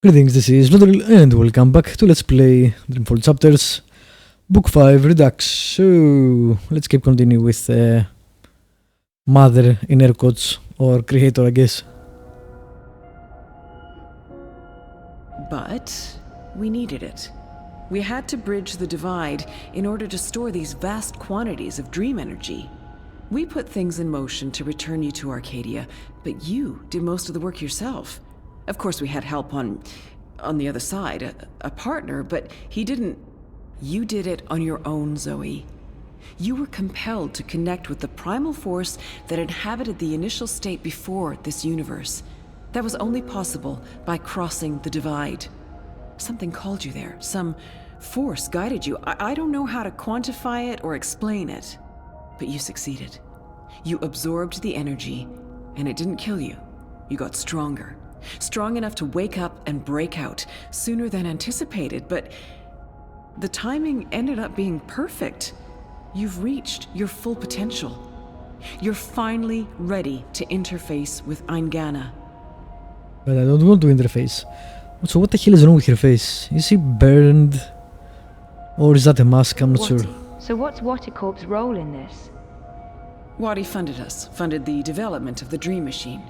Greetings, this is Lodril and welcome back to Let's Play Dreamfall Chapters Book 5 Redux. So, let's keep continuing with Mother in air quotes, or Creator I guess. But we needed it. We had to bridge the divide in order to store these vast quantities of dream energy. We put things in motion to return you to Arcadia, but you did most of the work yourself. Of course, we had help on the other side, a partner, but he didn't. You did it on your own, Zoe. You were compelled to connect with the primal force that inhabited the initial state before this universe. That was only possible by crossing the divide. Something called you there. Some force guided you. I don't know how to quantify it or explain it, but you succeeded. You absorbed the energy, and it didn't kill you. You got stronger. Strong enough to wake up and break out sooner than anticipated, but the timing ended up being perfect. You've reached your full potential. You're finally ready to interface with Eingana. But I don't want to interface. So what the hell is wrong with her face? Is she burned? Or is that a mask? I'm not sure. So what's Watticorp's role in this? Wadi funded us, funded the development of the Dream Machine.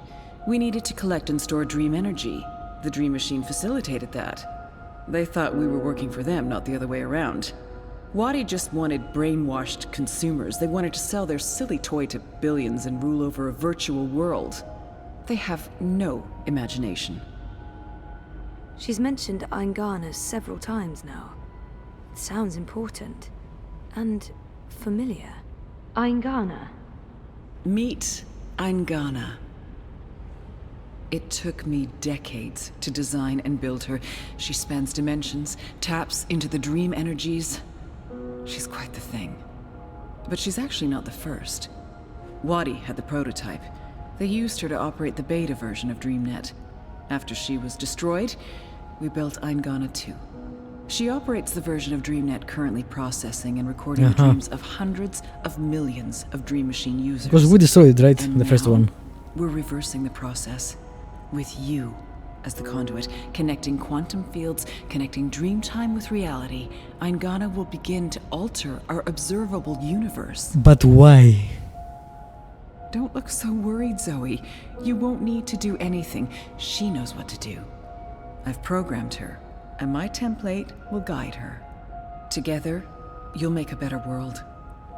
We needed to collect and store dream energy. The Dream Machine facilitated that. They thought we were working for them, not the other way around. Wadi just wanted brainwashed consumers. They wanted to sell their silly toy to billions and rule over a virtual world. They have no imagination. She's mentioned Eingana several times now. It sounds important. And familiar. Eingana. Meet Eingana. It took me decades to design and build her. She spans dimensions, taps into the dream energies. She's quite the thing. But she's actually not the first. Wadi had the prototype. They used her to operate the beta version of DreamNet. After she was destroyed, we built Eingana 2. She operates the version of DreamNet currently processing and recording the dreams of hundreds of millions of Dream Machine users. Because we destroyed, right? And the first one. We're reversing the process. With you as the conduit, connecting quantum fields, connecting dreamtime with reality, Eingana will begin to alter our observable universe. But why? Don't look so worried, Zoe. You won't need to do anything. She knows what to do. I've programmed her, and my template will guide her. Together, you'll make a better world.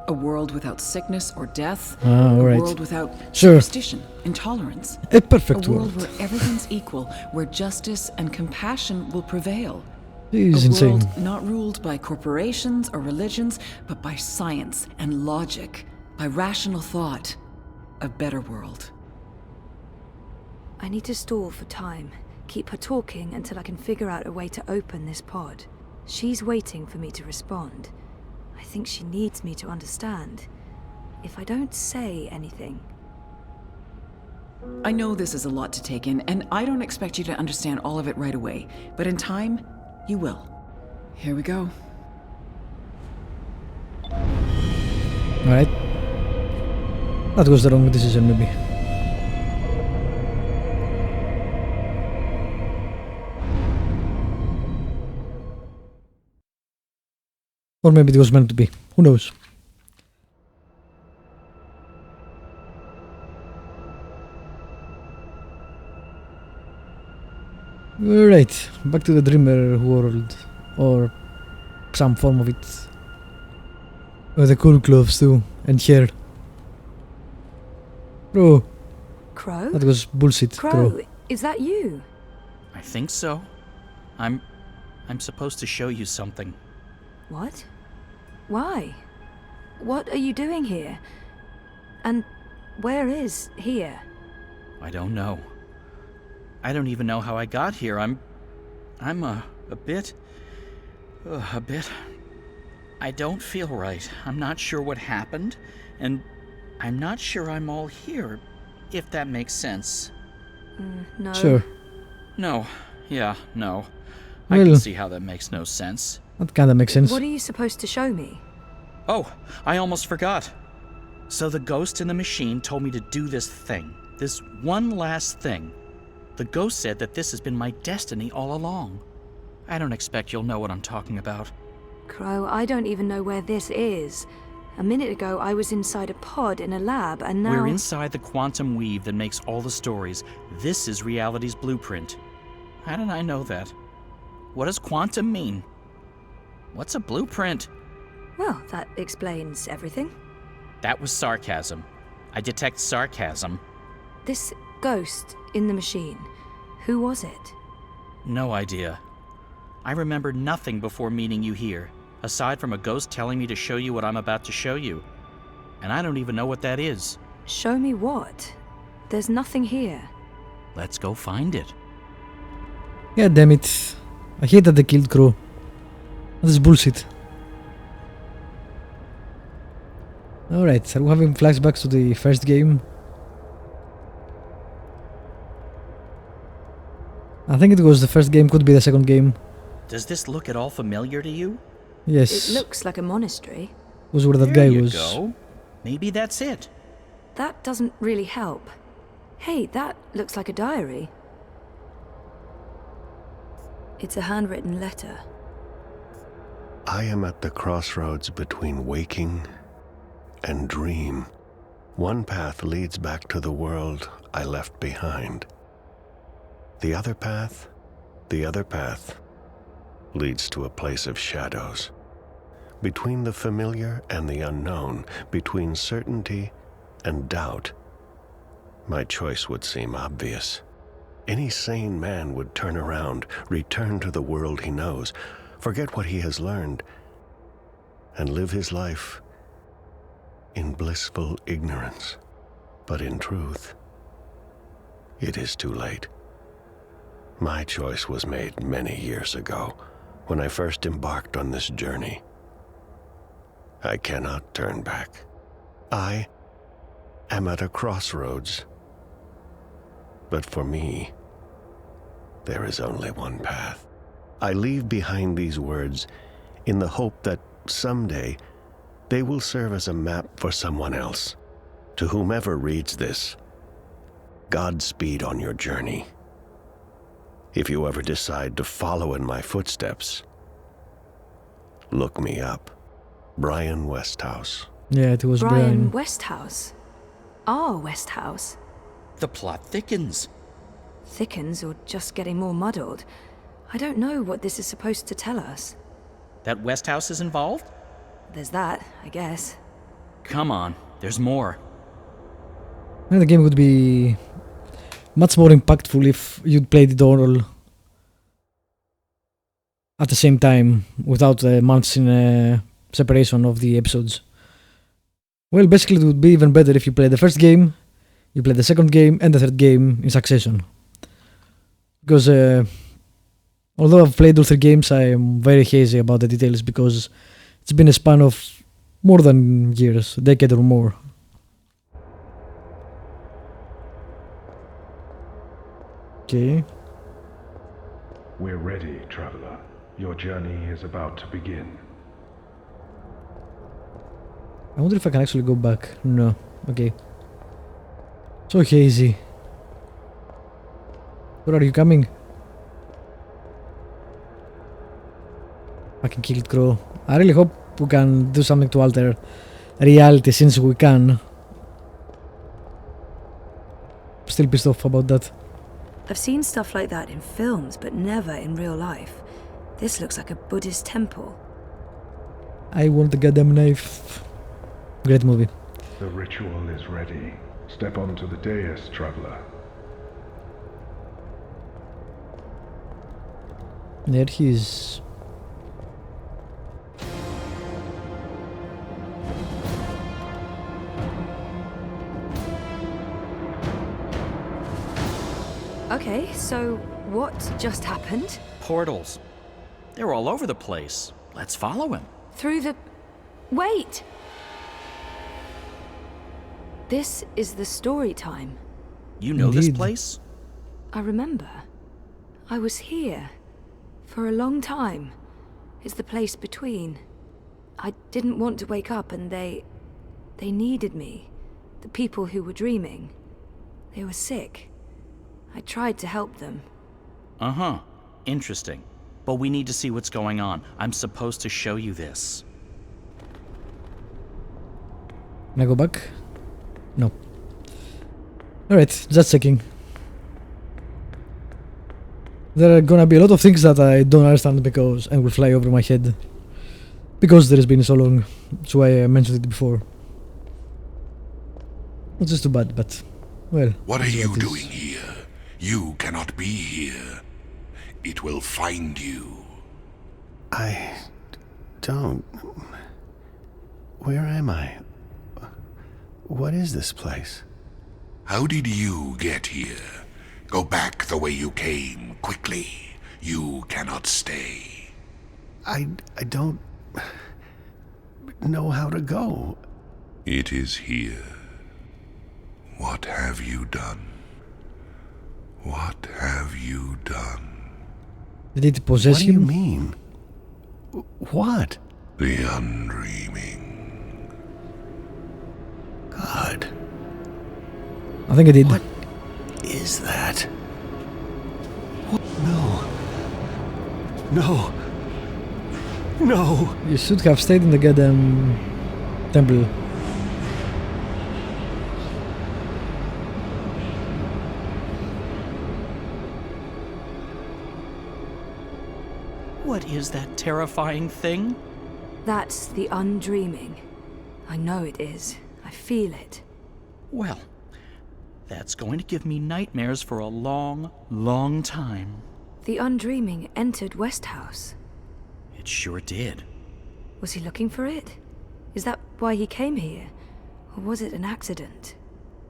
A world without sickness or death. A world without superstition, intolerance. A perfect A world world. where everything's equal, where justice and compassion will prevail. This is A insane. world not ruled by corporations or religions, but by science and logic, by rational thought. A better world. I need to stall for time. Keep her talking until I can figure out a way to open this pod. She's waiting for me to respond. I think she needs me to understand. If I don't say anything... I know this is a lot to take in, and I don't expect you to understand all of it right away. But in time, you will. Here we go. Alright. That was the wrong decision, maybe. Or maybe it was meant to be. Who knows? Right, back to the Dreamer world. Or some form of it. With the cool clothes too, and hair. Bro, Crow? that was bullshit, Crow, is that you? I think so. I'm supposed to show you something. What? Why? What are you doing here? And where is here? I don't know. I don't even know how I got here. I'm a bit... I don't feel right. I'm not sure what happened, and I'm not sure I'm all here, if that makes sense. No. Sure. No. Yeah, no. I Well, can see how that makes no sense. that kinda makes sense. What are you supposed to show me? Oh, I almost forgot. So the ghost in the machine told me to do this thing. This one last thing. The ghost said that this has been my destiny all along. I don't expect you'll know what I'm talking about. Crow, I don't even know where this is. A minute ago, I was inside a pod in a lab, and now... We're inside the quantum weave that makes all the stories. This is reality's blueprint. How did I know that? What does quantum mean? What's a blueprint? Well, that explains everything. That was sarcasm. I detect sarcasm. This ghost in the machine, who was it? No idea. I remember nothing before meeting you here, aside from a ghost telling me to show you what I'm about to show you. And I don't even know what that is. Show me what? There's nothing here. Let's go find it. Yeah, damn it. I hate that they killed Crow. That's bullshit. Alright, are we having flashbacks to the first game? I think it was the first game, could be the second game. Does this look at all familiar to you? Yes. It looks like a monastery. Was where that There guy you was. go. Maybe that's it. That doesn't really help. Hey, that looks like a diary. It's a handwritten letter. I am at the crossroads between waking and dream. One path leads back to the world I left behind. The other path leads to a place of shadows. Between the familiar and the unknown, between certainty and doubt, my choice would seem obvious. Any sane man would turn around, return to the world he knows, forget what he has learned, and live his life in blissful ignorance. But in truth, it is too late. My choice was made many years ago, when I first embarked on this journey. I cannot turn back. I am at a crossroads. But for me, there is only one path. I leave behind these words in the hope that someday they will serve as a map for someone else. To whomever reads this, Godspeed on your journey. If you ever decide to follow in my footsteps, look me up. Brian Westhouse. Yeah, it was Brian Westhouse. Our Westhouse. The plot thickens. Thickens or just getting more muddled. I don't know what this is supposed to tell us. That Westhouse is involved? There's that, I guess. Come on, there's more. The game would be much more impactful if you'd played it all at the same time, without months in separation of the episodes. Well, basically it would be even better if you play the first game, you play the second game and the third game in succession. Because although I've played all three games, I am very hazy about the details because it's been a span of more than years, a decade or more. Okay. We're ready, traveler. Your journey is about to begin. I wonder if I can actually go back. No. Okay. So hazy. Where are you coming? Fucking killed Crow. I really hope we can do something to alter reality since we can. Still pissed off about that. I've seen stuff like that in films, but never in real life. This looks like a Buddhist temple. I want the goddamn knife. Great movie. The ritual is ready. Step onto the dais, traveler. There he is. Okay, so what just happened? Portals. They're all over the place. Let's follow him. Through the... Wait! This is the story time. You know this Indeed. place? I remember. I was here. For a long time. It's the place between. I didn't want to wake up and they needed me. The people who were dreaming. They were sick. I tried to help them. Uh-huh. Interesting. But we need to see what's going on. I'm supposed to show you this. Can I go back? No. Alright, just checking. There are gonna be a lot of things that I don't understand and will fly over my head. Because there has been so long. That's why I mentioned it before. It's just too bad, but... well... What are you doing here? You cannot be here. It will find you. I don't... Where am I? What is this place? How did you get here? Go back the way you came, quickly. You cannot stay. I don't... know how to go. It is here. What have you done? What have you done? Did it possess What do you him? mean? What? The undreaming. God. I think I did. What is that? No. No. No. You should have stayed in the goddamn... temple. What is that terrifying thing? That's the undreaming. I know it is. I feel it. Well, that's going to give me nightmares for a long, long time. The undreaming entered Westhouse. It sure did. Was he looking for it? Is that why he came here? Or was it an accident?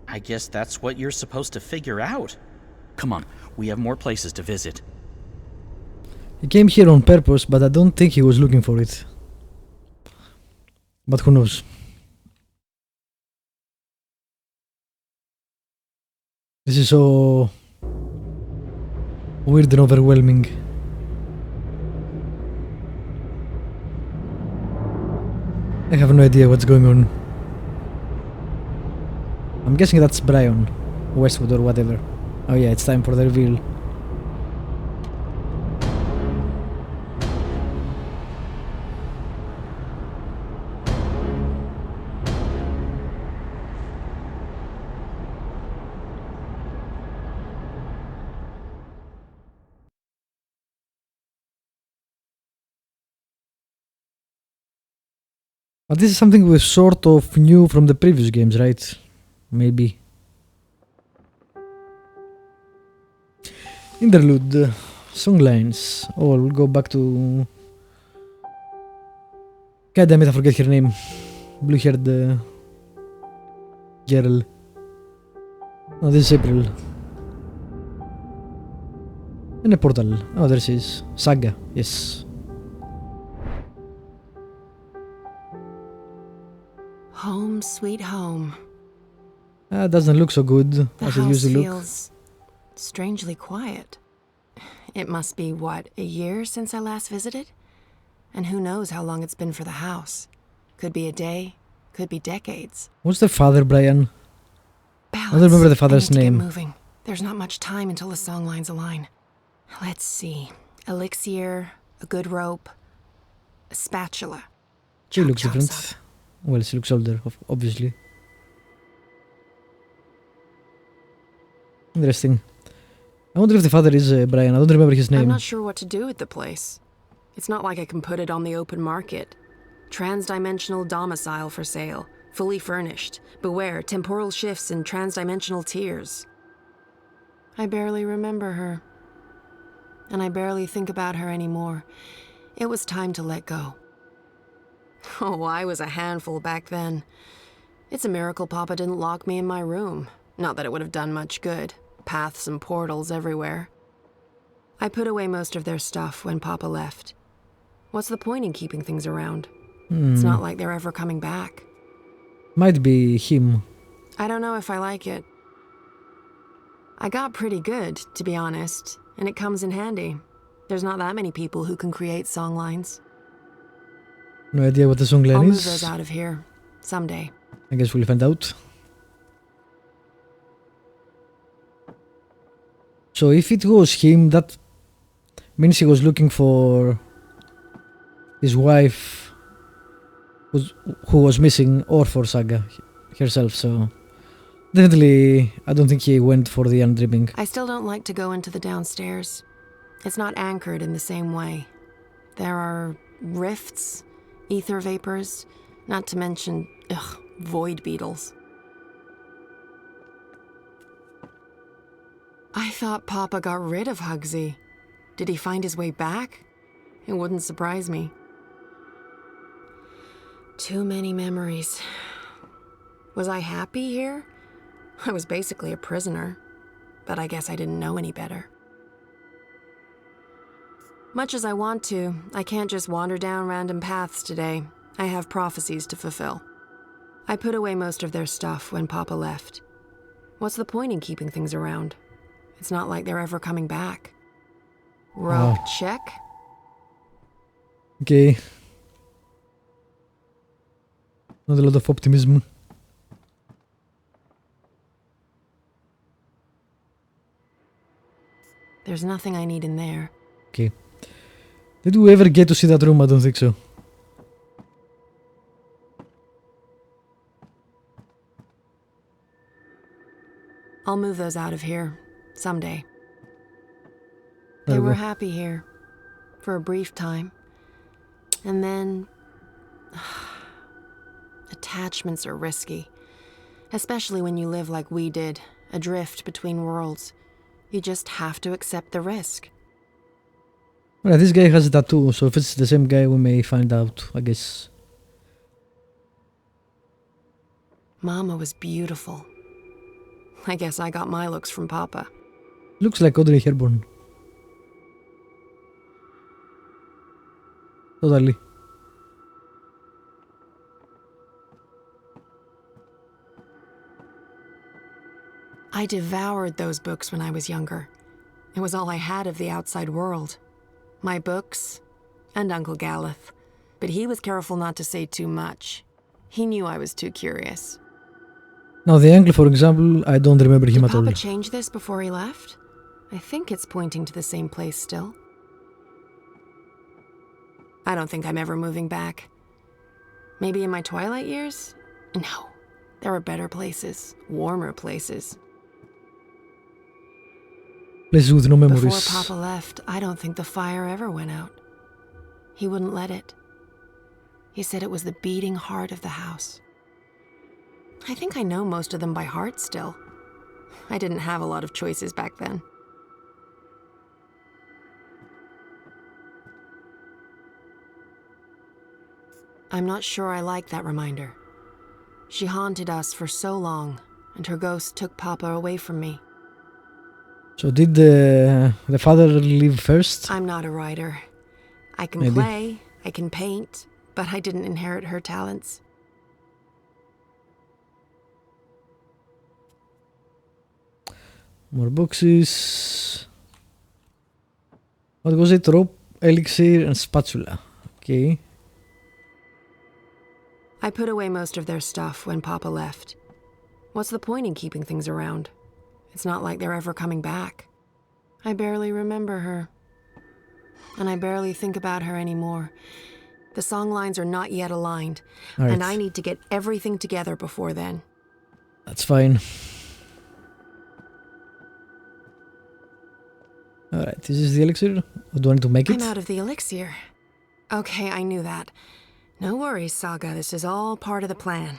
I guess that's what you're supposed to figure out. Come on, we have more places to visit. He came here on purpose, but I don't think he was looking for it. But who knows? This is so... weird and overwhelming. I have no idea what's going on. I'm guessing that's Brian, Westwood or whatever. Oh yeah, it's time for the reveal. But this is something we sort of knew from the previous games, right? Maybe. Interlude. Songlines. Oh, we'll go back to... God damn it, I forget her name. Blue-haired girl. Oh, this is April. And a portal. Oh, there she is. Saga, yes. Home, sweet home. Doesn't look so good The as it house used to look. feels strangely quiet. It must be, what, a year since I last visited? And who knows how long it's been for the house. Could be a day, could be decades. What's the father, Brian? Balance. I don't remember the father's I need to name. get moving. There's not much time until the song lines align. Let's see. Elixir, a good rope, a spatula. She looks Chop, different. chops up. Well, she looks older, obviously. Interesting. I wonder if the father is Brian. I don't remember his name. I'm not sure what to do with the place. It's not like I can put it on the open market. Trans-dimensional domicile for sale. Fully furnished. Beware, temporal shifts and trans-dimensional tears. I barely remember her. And I barely think about her anymore. It was time to let go. Oh, I was a handful back then. It's a miracle Papa didn't lock me in my room. Not that it would have done much good. Paths and portals everywhere. I put away most of their stuff when Papa left. What's the point in keeping things around? It's not like they're ever coming back. Might be him. I don't know if I like it. I got pretty good, to be honest, and it comes in handy. There's not that many people who can create songlines. No idea what the songline I'll move is. those out of here, someday. I guess we'll find out. So if it was him, that means he was looking for his wife who was missing, or for Saga herself, so definitely I don't think he went for the undreaming. I still don't like to go into the downstairs. It's not anchored in the same way. There are rifts, ether vapors, not to mention, void beetles. I thought Papa got rid of Hugsy. Did he find his way back? It wouldn't surprise me. Too many memories. Was I happy here? I was basically a prisoner, but I guess I didn't know any better. Much as I want to, I can't just wander down random paths today. I have prophecies to fulfill. I put away most of their stuff when Papa left. What's the point in keeping things around? It's not like they're ever coming back. Rope check. Okay. Not a lot of optimism. There's nothing I need in there. Okay. Did we ever get to see that room? I don't think so. I'll move those out of here someday. They were happy here for a brief time. And then attachments are risky, especially when you live like we did, adrift between worlds. You just have to accept the risk. Well, this guy has a tattoo, so if it's the same guy, we may find out, I guess. Mama was beautiful. I guess I got my looks from Papa. Looks like Audrey Hepburn. Totally. I devoured those books when I was younger. It was all I had of the outside world. My books and Uncle Galeth. But he was careful not to say too much. He knew I was too curious. Now the uncle, for example, I don't remember him Did at all. Papa change this before he left? I think it's pointing to the same place still. I don't think I'm ever moving back. Maybe in my twilight years? No. There are better places, warmer places. Places with no memories. Before Papa left, I don't think the fire ever went out. He wouldn't let it. He said it was the beating heart of the house. I think I know most of them by heart still. I didn't have a lot of choices back then. I'm not sure I like that reminder. She haunted us for so long, and her ghost took Papa away from me. So did the father leave first? I'm not a writer. I can Maybe. play, I can paint, but I didn't inherit her talents. More boxes. What was it? Rope, elixir, and spatula. Okay. I put away most of their stuff when Papa left. What's the point in keeping things around? It's not like they're ever coming back. I barely remember her. And I barely think about her anymore. The song lines are not yet aligned, Right. and I need to get everything together before then. That's fine. Alright, this is the elixir. Or do I need to make it? I'm out of the elixir. Okay, I knew that. No worries, Saga. This is all part of the plan.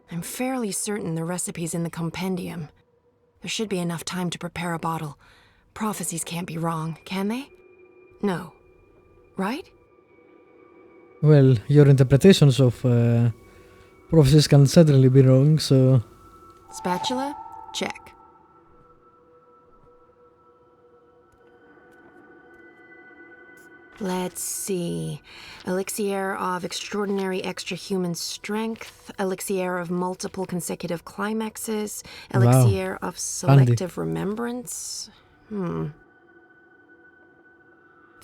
I'm fairly certain the recipe's in the compendium. There should be enough time to prepare a bottle. Prophecies can't be wrong, can they? No. Right? Well, your interpretations of prophecies can certainly be wrong, so... Spatula? Check. Let's see. Elixir of extraordinary extra-human strength, elixir of multiple consecutive climaxes, elixir of selective remembrance.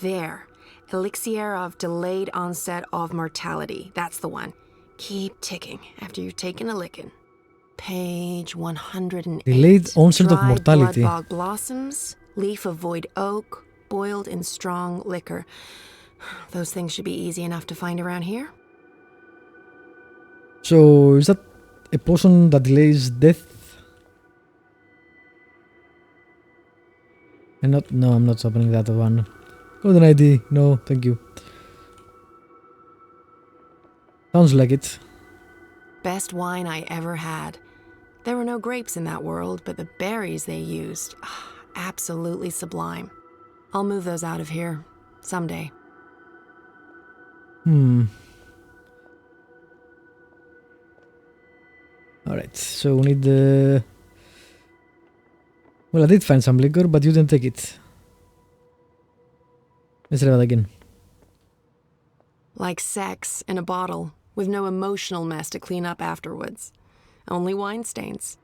There. Elixir of delayed onset of mortality. That's the one. Keep ticking after you've taken a licking. Page 108. Delayed onset of Dry mortality. blood bog blossoms, Leaf of void oak, boiled in strong liquor. Those things should be easy enough to find around here. So, is that a potion that delays death? And not, no, I'm not opening that one. Golden ID, no, thank you. Sounds like it. Best wine I ever had. There were no grapes in that world, but the berries they used, absolutely sublime. I'll move those out of here, someday. Alright, so we need the... Well, I did find some liquor, but you didn't take it. Let's try that again. Like sex in a bottle, with no emotional mess to clean up afterwards. Only wine stains.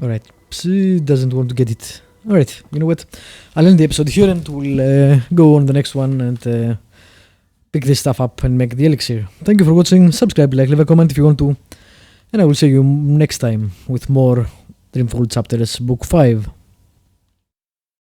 Alright, she doesn't want to get it. Alright, you know what? I'll end the episode here and we'll go on the next one and pick this stuff up and make the elixir. Thank you for watching, subscribe, like, leave a comment if you want to. And I will see you next time with more Dreamfall Chapters Book 5.